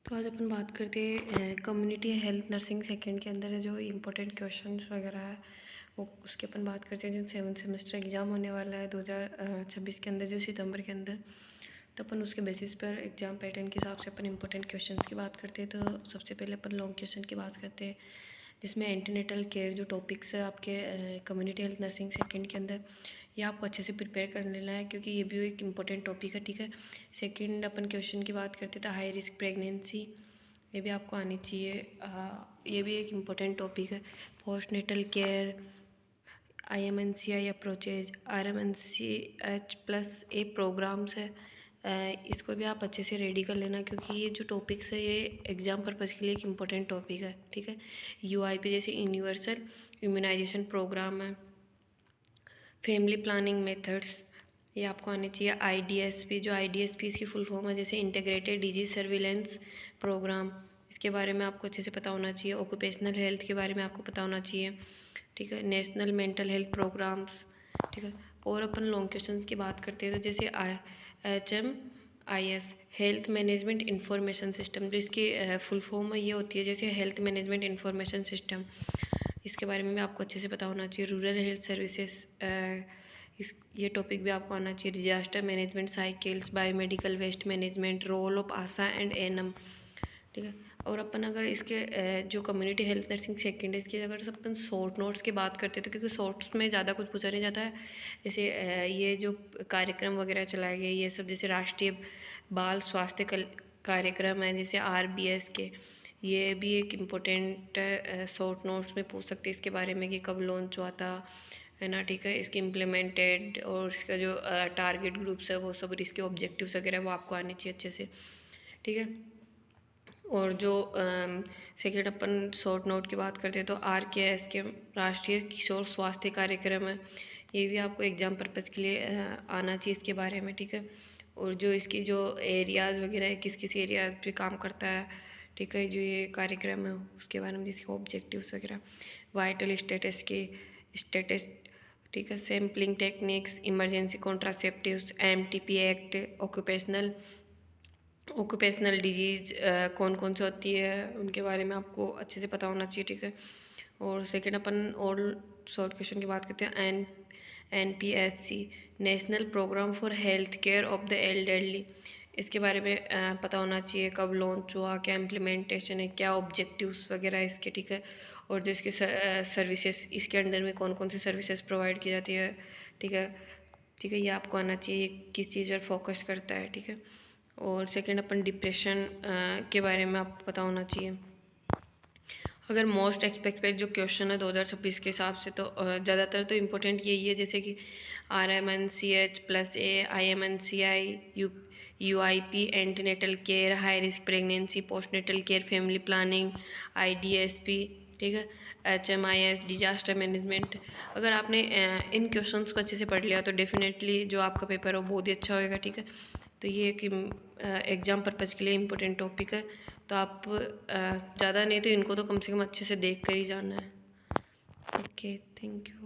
तो आज अपन बात करते हैं कम्युनिटी हेल्थ नर्सिंग सेकंड के अंदर जो इम्पोर्टेंट क्वेश्चंस वगैरह है वो उसके अपन बात करते हैं। जो 7th सेमेस्टर एग्ज़ाम होने वाला है 2026 के अंदर, जो सितंबर के अंदर, तो अपन उसके बेसिस पर एग्ज़ाम पैटर्न के हिसाब से अपन इम्पोर्टेंट क्वेश्चंस की बात करते हैं। तो सबसे पहले अपन लॉन्ग क्वेश्चन की बात करते हैं, जिसमें एंटीनेटल केयर जो टॉपिक्स है आपके कम्युनिटी हेल्थ नर्सिंग सेकंड के अंदर, ये आपको अच्छे से प्रिपेयर कर लेना है, क्योंकि ये भी एक इम्पोर्टेंट टॉपिक है। ठीक है, सेकंड अपन क्वेश्चन की बात करते थे हाई रिस्क प्रेगनेंसी, ये भी आपको आनी चाहिए। ये भी एक इम्पोर्टेंट टॉपिक है। Postnatal care, IMNCI approaches, RMNCH+A programmes है, इसको भी आप अच्छे से रेडी कर लेना, क्योंकि ये जो टॉपिक्स है ये एग्ज़ाम पर्पज़ के लिए एक इम्पोर्टेंट टॉपिक है। ठीक है, UIP जैसे यूनिवर्सल इम्यूनाइजेशन प्रोग्राम है। फैमिली प्लानिंग मेथड्स, ये आपको आने चाहिए। IDSP, जो IDSP इसकी फुल फॉर्म है, जैसे इंटीग्रेटेड डिजीज सर्विलेंस प्रोग्राम, इसके बारे में आपको अच्छे से पता होना चाहिए। ऑक्यूपेशनल हेल्थ के बारे में आपको पता होना चाहिए। ठीक है, नेशनल मेंटल हेल्थ प्रोग्राम्स। ठीक है, और अपन लॉन्ग क्वेश्चंस की बात करते हैं, तो जैसे HMIS health management information system, जो इसकी फुल फॉर्म है ये होती है जैसे हेल्थ मैनेजमेंट इंफॉर्मेशन सिस्टम, इसके बारे में भी आपको अच्छे से पता होना चाहिए। रूरल हेल्थ सर्विसेज, इस ये टॉपिक भी आपको आना चाहिए। Disaster management cycles, biomedical waste management, role of ASHA and ANM. ठीक है, और अपन अगर इसके जो कम्युनिटी हेल्थ नर्सिंग सेकेंड है, इसकी अगर अपन शॉर्ट नोट्स की बात करते हैं, तो क्योंकि शॉर्ट्स में ज़्यादा कुछ पूछा नहीं जाता है। जैसे ये जो कार्यक्रम वगैरह चलाए गए ये सब, जैसे राष्ट्रीय बाल स्वास्थ्य कार्यक्रम है, जैसे RBS के, ये भी एक इम्पोर्टेंट शॉर्ट नोट्स में पूछ सकते हैं इसके बारे में कि कब लॉन्च हुआ था, है ना। ठीक है, इसकी इम्प्लीमेंटेड और इसका जो टारगेट ग्रुप्स है वो सब, और इसके ऑब्जेक्टिव्स वगैरह वो आपको आने चाहिए अच्छे से। ठीक है, और जो सेकेंड अपन शॉर्ट नोट की बात करते हैं, तो RKS के राष्ट्रीय किशोर स्वास्थ्य कार्यक्रम है, ये भी आपको एग्जाम पर्पज़ के लिए आना चाहिए इसके बारे में। ठीक है, और जो इसकी जो एरियाज़ वगैरह है, किस किस एरियाज पे काम करता है, ठीक है, जो ये कार्यक्रम है उसके बारे में, जिसके ऑब्जेक्टिव्स वगैरह, वाइटल स्टेटस, ठीक है, sampling techniques, emergency contraceptives, MTP act, occupational disease कौन कौन सी होती है उनके बारे में आपको अच्छे से पता होना चाहिए। ठीक है, और सेकेंड अपन और शॉर्ट क्वेश्चन की बात करते हैं। NPHC national programme for health care of the elderly, इसके बारे में पता होना चाहिए, कब लॉन्च हुआ, क्या इम्प्लीमेंटेशन है, क्या ऑब्जेक्टिव्स वगैरह है इसके। ठीक है, और जो इसके सर्विसेज, इसके अंडर में कौन कौन सी सर्विसेज प्रोवाइड की जाती है। ठीक है, ठीक है, ये आपको आना चाहिए किस चीज़ पर फोकस करता है। ठीक है, और सेकंड अपन डिप्रेशन के बारे में आपको पता होना चाहिए। अगर मोस्ट एक्सपेक्टेड जो क्वेश्चन है 2026 के हिसाब से, तो ज़्यादातर तो इम्पोर्टेंट यही है, जैसे कि RMNCH+A, IMNCI, UIP, antenatal care, high risk pregnancy, postnatal care, family planning, IDSP, ठीक है, HMIS, डिजास्टर मैनेजमेंट। अगर आपने इन क्वेश्चंस को अच्छे से पढ़ लिया तो डेफिनेटली जो आपका पेपर है वो बहुत ही अच्छा होएगा। ठीक है, तो ये एक एग्ज़ाम पर्पज़ के लिए इम्पोर्टेंट टॉपिक है, तो आप ज़्यादा नहीं तो इनको तो कम से कम अच्छे से देख कर ही जाना है। Okay, thank you.